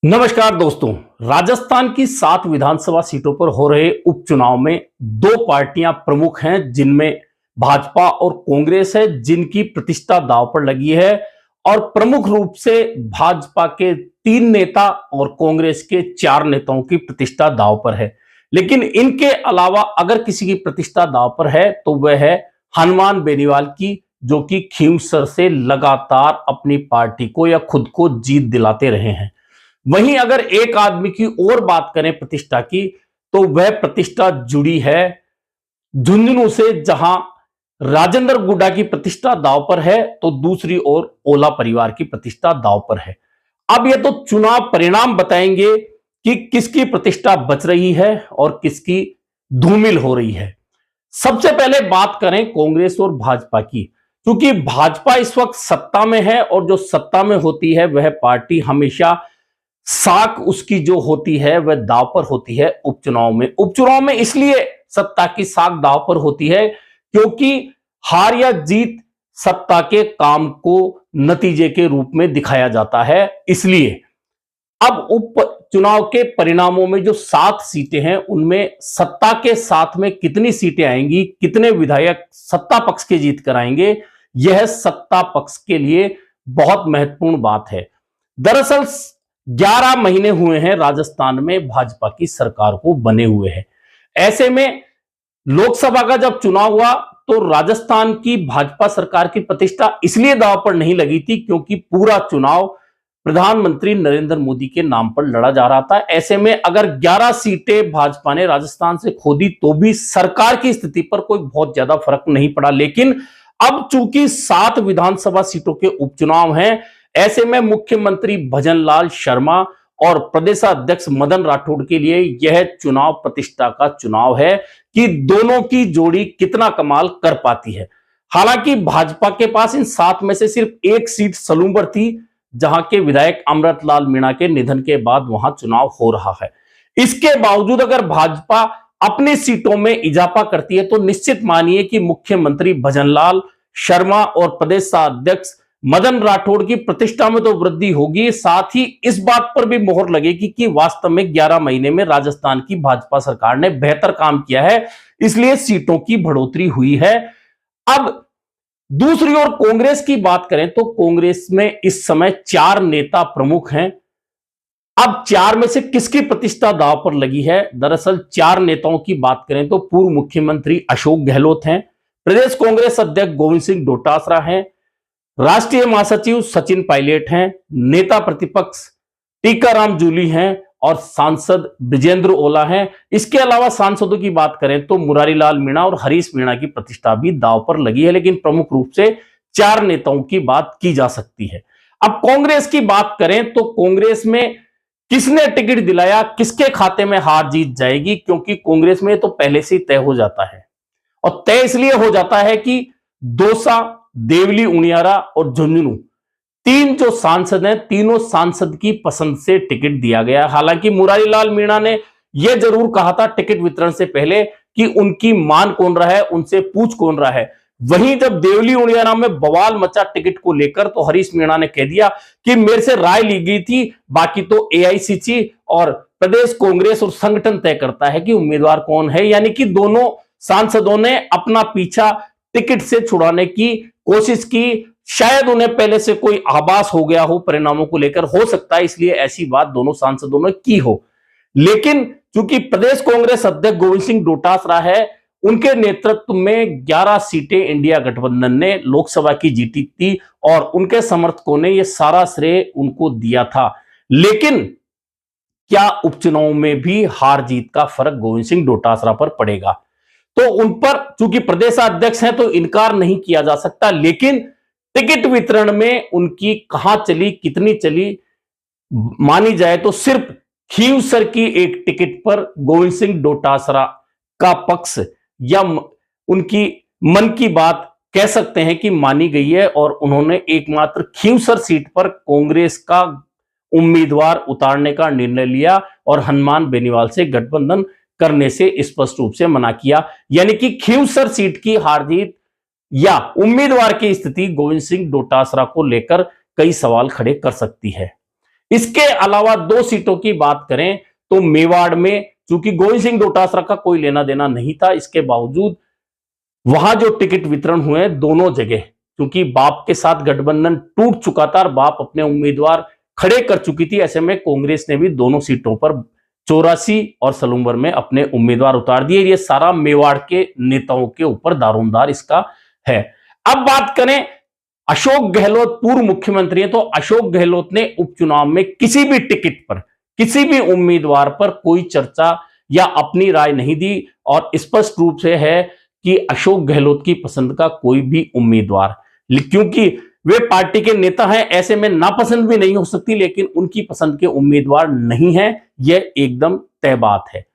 नमस्कार दोस्तों। राजस्थान की 7 विधानसभा सीटों पर हो रहे उपचुनाव में दो पार्टियां प्रमुख हैं, जिनमें भाजपा और कांग्रेस है, जिनकी प्रतिष्ठा दांव पर लगी है। और प्रमुख रूप से भाजपा के 3 नेता और कांग्रेस के 4 नेताओं की प्रतिष्ठा दांव पर है। लेकिन इनके अलावा अगर किसी की प्रतिष्ठा दांव पर है तो वह है हनुमान बेनीवाल की, जो कि खींवसर से लगातार अपनी पार्टी को या खुद को जीत दिलाते रहे हैं। वहीं अगर एक आदमी की और बात करें प्रतिष्ठा की, तो वह प्रतिष्ठा जुड़ी है झुंझुनू से, जहां राजेंद्र गुड्डा की प्रतिष्ठा दांव पर है तो दूसरी ओर ओला परिवार की प्रतिष्ठा दांव पर है। अब यह तो चुनाव परिणाम बताएंगे कि किसकी प्रतिष्ठा बच रही है और किसकी धूमिल हो रही है। सबसे पहले बात करें कांग्रेस और भाजपा की, क्योंकि भाजपा इस वक्त सत्ता में है और जो सत्ता में होती है वह पार्टी हमेशा साख उसकी जो होती है वह दांव पर होती है। उपचुनाव में इसलिए सत्ता की साख दांव पर होती है क्योंकि हार या जीत सत्ता के काम को नतीजे के रूप में दिखाया जाता है। इसलिए अब उपचुनाव के परिणामों में जो 7 सीटें हैं, उनमें सत्ता के साथ में कितनी सीटें आएंगी, कितने विधायक सत्ता पक्ष के जीत कर आएंगे, यह सत्ता पक्ष के लिए बहुत महत्वपूर्ण बात है। दरअसल 11 महीने हुए हैं राजस्थान में भाजपा की सरकार को बने हुए हैं। ऐसे में लोकसभा का जब चुनाव हुआ तो राजस्थान की भाजपा सरकार की प्रतिष्ठा इसलिए दांव पर नहीं लगी थी क्योंकि पूरा चुनाव प्रधानमंत्री नरेंद्र मोदी के नाम पर लड़ा जा रहा था। ऐसे में अगर 11 सीटें भाजपा ने राजस्थान से खो दी तो भी सरकार की स्थिति पर कोई बहुत ज्यादा फर्क नहीं पड़ा। लेकिन अब चूंकि 7 विधानसभा सीटों के उपचुनाव हैं, ऐसे में मुख्यमंत्री भजनलाल शर्मा और प्रदेशाध्यक्ष मदन राठौड़ के लिए यह चुनाव प्रतिष्ठा का चुनाव है कि दोनों की जोड़ी कितना कमाल कर पाती है। हालांकि भाजपा के पास इन 7 में से सिर्फ एक सीट सलूंबर थी, जहां के विधायक अमृतलाल मीणा के निधन के बाद वहां चुनाव हो रहा है। इसके बावजूद अगर भाजपा अपनी सीटों में इजाफा करती है तो निश्चित मानिए कि मुख्यमंत्री भजनलाल शर्मा और प्रदेशाध्यक्ष मदन राठौड़ की प्रतिष्ठा में तो वृद्धि होगी, साथ ही इस बात पर भी मोहर लगेगी कि वास्तव में 11 महीने में राजस्थान की भाजपा सरकार ने बेहतर काम किया है, इसलिए सीटों की बढ़ोतरी हुई है। अब दूसरी ओर कांग्रेस की बात करें तो कांग्रेस में इस समय 4 नेता प्रमुख हैं। अब 4 में से किसकी प्रतिष्ठा दांव पर लगी है? दरअसल 4 नेताओं की बात करें तो पूर्व मुख्यमंत्री अशोक गहलोत हैं, प्रदेश कांग्रेस अध्यक्ष गोविंद सिंह डोटासरा हैं, राष्ट्रीय महासचिव सचिन पायलट हैं, नेता प्रतिपक्ष टीकाराम जूली हैं और सांसद ब्रिजेंद्र ओला हैं। इसके अलावा सांसदों की बात करें तो मुरारीलाल मीणा और हरीश मीणा की प्रतिष्ठा भी दांव पर लगी है। लेकिन प्रमुख रूप से 4 नेताओं की बात की जा सकती है। अब कांग्रेस की बात करें तो कांग्रेस में किसने टिकट दिलाया, किसके खाते में हार जीत जाएगी, क्योंकि कांग्रेस में तो पहले से ही तय हो जाता है। और तय इसलिए हो जाता है कि दौसा, देवली, उनियारा और झुंझुनू 3 जो सांसद हैं, तीनों सांसद की पसंद से टिकट दिया गया। हालांकि मुरारीलाल मीणा ने यह जरूर कहा था टिकट वितरण से पहले कि उनकी मान कौन रहा है, उनसे पूछ कौन रहा है। वहीं जब देवली उनियारा में बवाल मचा टिकट को लेकर तो हरीश मीणा ने कह दिया कि मेरे से राय ली गई थी, बाकी तो एआईसीसी और प्रदेश कांग्रेस और संगठन तय करता है कि उम्मीदवार कौन है। यानी कि दोनों सांसदों ने अपना पीछा टिकट से छुड़ाने की कोशिश की। शायद उन्हें पहले से कोई आभास हो गया हो परिणामों को लेकर, हो सकता है इसलिए ऐसी बात दोनों सांसदों ने की हो। लेकिन चूंकि प्रदेश कांग्रेस अध्यक्ष गोविंद सिंह डोटासरा है, उनके नेतृत्व में 11 सीटें इंडिया गठबंधन ने लोकसभा की जीती थी और उनके समर्थकों ने यह सारा श्रेय उनको दिया था। लेकिन क्या उपचुनाव में भी हार जीत का फर्क गोविंद सिंह डोटासरा पर पड़ेगा? तो उन पर चूंकि प्रदेशाध्यक्ष हैं तो इनकार नहीं किया जा सकता, लेकिन टिकट वितरण में उनकी कहां चली, कितनी चली, मानी जाए तो सिर्फ खींवसर की एक टिकट पर गोविंद सिंह डोटासरा का पक्ष या उनकी मन की बात कह सकते हैं कि मानी गई है और उन्होंने एकमात्र खींवसर सीट पर कांग्रेस का उम्मीदवार उतारने का निर्णय लिया और हनुमान बेनीवाल से गठबंधन करने से स्पष्ट रूप से मना किया। यानी कि खींवसर सीट की हार जीत या उम्मीदवार की स्थिति गोविंद सिंह डोटासरा को लेकर कई सवाल खड़े कर सकती है। इसके अलावा 2 सीटों की बात करें तो मेवाड़ में चूंकि गोविंद सिंह डोटासरा का कोई लेना देना नहीं था, इसके बावजूद वहां जो टिकट वितरण हुए दोनों जगह, क्योंकि बाप के साथ गठबंधन टूट चुका था और बाप अपने उम्मीदवार खड़े कर चुकी थी, ऐसे में कांग्रेस ने भी दोनों सीटों पर 84 और सलूम्बर में अपने उम्मीदवार उतार दिए। ये सारा मेवाड़ के नेताओं के ऊपर दारोमदार इसका है। अब बात करें अशोक गहलोत पूर्व मुख्यमंत्री हैं, तो अशोक गहलोत ने उपचुनाव में किसी भी टिकट पर किसी भी उम्मीदवार पर कोई चर्चा या अपनी राय नहीं दी और स्पष्ट रूप से है कि अशोक गहलोत की पसंद का कोई भी उम्मीदवार, क्योंकि वे पार्टी के नेता हैं, ऐसे में नापसंद भी नहीं हो सकती, लेकिन उनकी पसंद के उम्मीदवार नहीं है, यह एकदम तय बात है।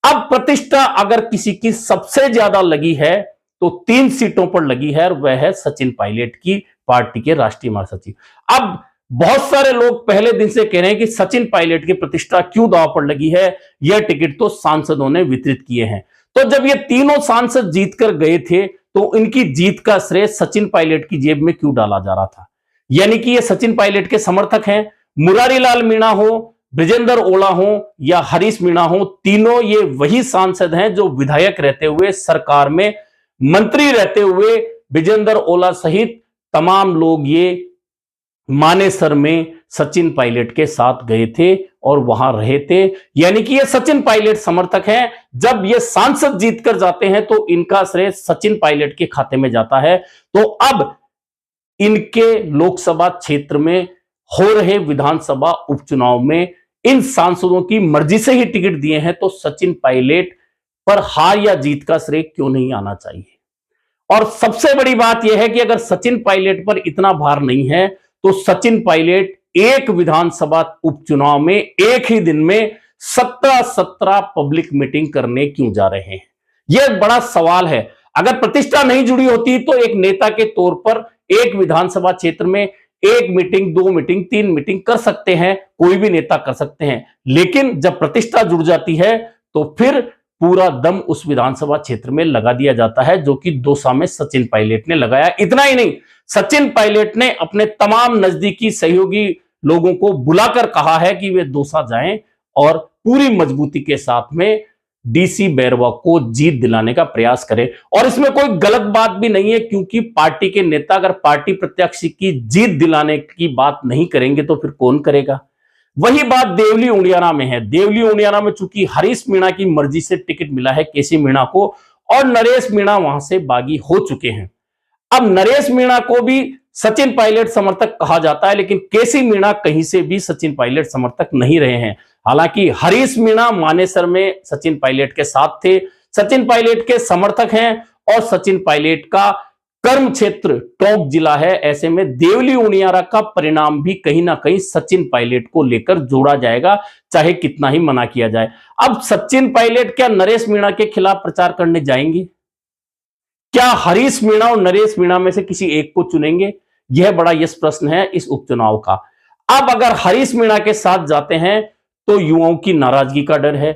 अब प्रतिष्ठा अगर किसी की सबसे ज्यादा लगी है तो 3 सीटों पर लगी है और वह है सचिन पायलट की, पार्टी के राष्ट्रीय महासचिव। अब बहुत सारे लोग पहले दिन से कह रहे हैं कि सचिन पायलट की प्रतिष्ठा क्यों दांव पर लगी है, यह टिकट तो सांसदों ने वितरित किए हैं। तो जब ये तीनों सांसद जीतकर गए थे तो इनकी जीत का श्रेय सचिन पायलट की जेब में क्यों डाला जा रहा था? यानी कि ये सचिन पायलट के समर्थक हैं, मुरारी लाल मीणा हो, ब्रिजेंद्र ओला हो या हरीश मीणा हो, तीनों ये वही सांसद हैं जो विधायक रहते हुए, सरकार में मंत्री रहते हुए, ब्रिजेंद्र ओला सहित तमाम लोग ये मानेसर में सचिन पायलट के साथ गए थे और वहां रहे थे। यानी कि ये सचिन पायलट समर्थक हैं। जब ये सांसद जीतकर जाते हैं तो इनका श्रेय सचिन पायलट के खाते में जाता है। तो अब इनके लोकसभा क्षेत्र में हो रहे विधानसभा उपचुनाव में इन सांसदों की मर्जी से ही टिकट दिए हैं, तो सचिन पायलट पर हार या जीत का श्रेय क्यों नहीं आना चाहिए? और सबसे बड़ी बात यह है कि अगर सचिन पायलट पर इतना भार नहीं है तो सचिन पायलट एक विधानसभा उपचुनाव में एक ही दिन में 17 पब्लिक मीटिंग करने क्यों जा रहे हैं? यह बड़ा सवाल है। अगर प्रतिष्ठा नहीं जुड़ी होती तो एक नेता के तौर पर एक विधानसभा क्षेत्र में 1 मीटिंग, 2 मीटिंग, 3 मीटिंग कर सकते हैं, कोई भी नेता कर सकते हैं। लेकिन जब प्रतिष्ठा जुड़ जाती है तो फिर पूरा दम उस विधानसभा क्षेत्र में लगा दिया जाता है, जो कि दौसा में सचिन पायलट ने लगाया। इतना ही नहीं, सचिन पायलट ने अपने तमाम नजदीकी सहयोगी लोगों को बुलाकर कहा है कि वे दौसा जाएं और पूरी मजबूती के साथ में डीसी बैरवा को जीत दिलाने का प्रयास करें। और इसमें कोई गलत बात भी नहीं है, क्योंकि पार्टी के नेता अगर पार्टी प्रत्याशी की जीत दिलाने की बात नहीं करेंगे तो फिर कौन करेगा? वही बात देवली उंडियाना में है। देवली उंडियाना में चूंकि हरीश मीणा की मर्जी से टिकट मिला है केसी मीणा को, और नरेश मीणा वहां से बागी हो चुके हैं। अब नरेश मीणा को भी सचिन पायलट समर्थक कहा जाता है, लेकिन केसी मीणा कहीं से भी सचिन पायलट समर्थक नहीं रहे हैं। हालांकि हरीश मीणा मानेसर में सचिन पायलट के साथ थे, सचिन पायलट के समर्थक हैं और सचिन पायलट का कर्म क्षेत्र टोंक जिला है। ऐसे में देवली उनियारा का परिणाम भी कहीं ना कहीं सचिन पायलट को लेकर जोड़ा जाएगा, चाहे कितना ही मना किया जाए। अब सचिन पायलट क्या नरेश मीणा के खिलाफ प्रचार करने जाएंगे? क्या हरीश मीणा और नरेश मीणा में से किसी एक को चुनेंगे? यह बड़ा यस प्रश्न है इस उपचुनाव का। अब अगर हरीश मीणा के साथ जाते हैं तो युवाओं की नाराजगी का डर है,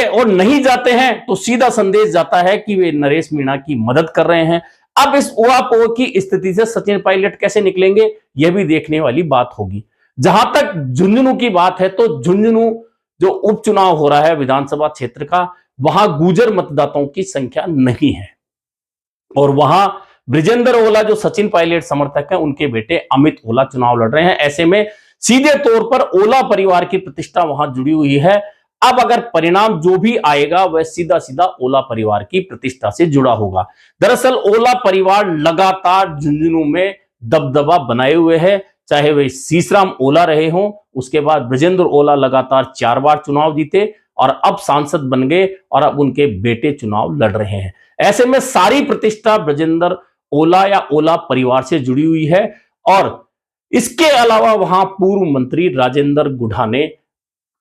और नहीं जाते हैं तो सीधा संदेश जाता है कि वे नरेश मीणा की मदद कर रहे हैं। अब इस उहापोह की स्थिति से सचिन पायलट कैसे निकलेंगे, यह भी देखने वाली बात होगी। जहां तक झुंझुनू की बात है तो झुंझुनू जो उपचुनाव हो रहा है विधानसभा क्षेत्र का, वहां गुर्जर मतदाताओं की संख्या नहीं है और वहां ब्रिजेंद्र ओला जो सचिन पायलट समर्थक हैं, उनके बेटे अमित ओला चुनाव लड़ रहे हैं। ऐसे में सीधे तौर पर ओला परिवार की प्रतिष्ठा वहां जुड़ी हुई है। अब अगर परिणाम जो भी आएगा वह सीधा सीधा ओला परिवार की प्रतिष्ठा से जुड़ा होगा। दरअसल ओला परिवार लगातार झुंझुनू में दबदबा बनाए हुए है, चाहे वे सीसराम ओला रहे हों, उसके बाद ब्रिजेंद्र ओला लगातार 4 बार चुनाव जीते और अब सांसद बन गए और अब उनके बेटे चुनाव लड़ रहे हैं। ऐसे में सारी प्रतिष्ठा ब्रिजेंद्र ओला या ओला परिवार से जुड़ी हुई है। और इसके अलावा वहां पूर्व मंत्री राजेंद्र गुढ़ा ने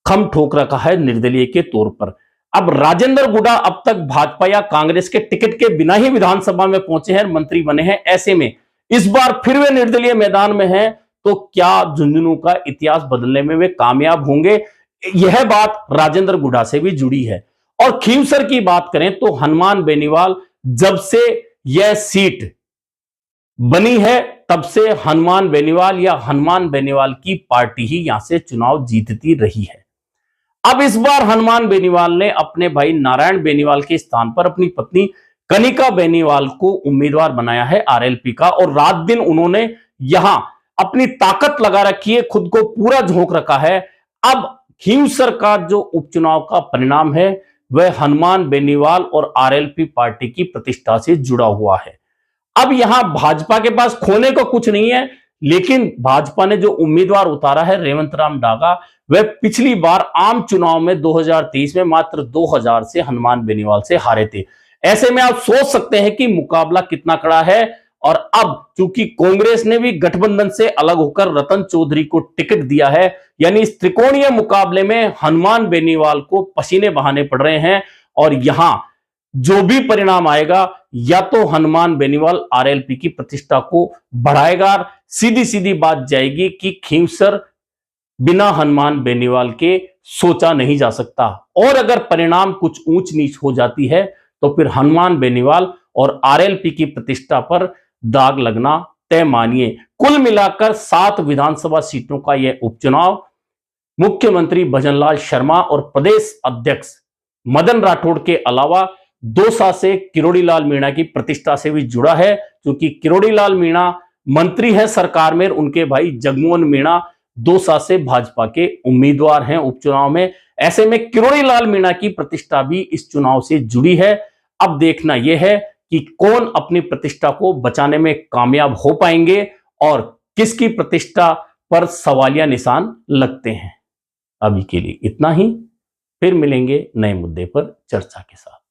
खम ठोक रखा है निर्दलीय के तौर पर। अब राजेंद्र गुढ़ा अब तक भाजपा या कांग्रेस के टिकट के बिना ही विधानसभा में पहुंचे हैं, मंत्री बने हैं। ऐसे में इस बार फिर वे निर्दलीय मैदान में हैं, तो क्या झुंझुनू का इतिहास बदलने में वे कामयाब होंगे? यह बात राजेंद्र गुढ़ा से भी जुड़ी है। और खींवसर की बात करें तो हनुमान बेनीवाल जब से यह सीट बनी है तब से हनुमान बेनीवाल या हनुमान बेनीवाल की पार्टी ही यहां से चुनाव जीतती रही है। अब इस बार हनुमान बेनीवाल ने अपने भाई नारायण बेनीवाल के स्थान पर अपनी पत्नी कनिका बेनीवाल को उम्मीदवार बनाया है आरएलपी का, और रात दिन उन्होंने यहां अपनी ताकत लगा रखी है, खुद को पूरा झोंक रखा है। अब खींवसर का जो उपचुनाव का परिणाम है वह हनुमान बेनीवाल और आरएलपी पार्टी की प्रतिष्ठा से जुड़ा हुआ है। अब यहां भाजपा के पास खोने को कुछ नहीं है, लेकिन भाजपा ने जो उम्मीदवार उतारा है रेवंत राम डागा, वह पिछली बार आम चुनाव में 2023 में मात्र 2000 से हनुमान बेनीवाल से हारे थे। ऐसे में आप सोच सकते हैं कि मुकाबला कितना कड़ा है। और अब चूंकि कांग्रेस ने भी गठबंधन से अलग होकर रतन चौधरी को टिकट दिया है, यानी इस त्रिकोणीय मुकाबले में हनुमान बेनीवाल को पसीने बहाने पड़ रहे हैं। और यहां जो भी परिणाम आएगा, या तो हनुमान बेनीवाल आरएलपी की प्रतिष्ठा को बढ़ाएगा, सीधी सीधी बात जाएगी कि खींवसर बिना हनुमान बेनीवाल के सोचा नहीं जा सकता। और अगर परिणाम कुछ ऊंच नीच हो जाती है तो फिर हनुमान बेनीवाल और आरएलपी की प्रतिष्ठा पर दाग लगना तय मानिए। कुल मिलाकर 7 विधानसभा सीटों का यह उपचुनाव मुख्यमंत्री भजनलाल शर्मा और प्रदेश अध्यक्ष मदन राठौड़ के अलावा दौसा से किरोड़ी लाल मीणा की प्रतिष्ठा से भी जुड़ा है, क्योंकि किरोड़ी लाल मीणा मंत्री है सरकार में, उनके भाई जगमोहन मीणा दौसा से भाजपा के उम्मीदवार हैं उपचुनाव में। ऐसे में किरोड़ी लाल मीणा की प्रतिष्ठा भी इस चुनाव से जुड़ी है। अब देखना यह है कि कौन अपनी प्रतिष्ठा को बचाने में कामयाब हो पाएंगे और किसकी प्रतिष्ठा पर सवालिया निशान लगते हैं। अभी के लिए इतना ही, फिर मिलेंगे नए मुद्दे पर चर्चा के साथ।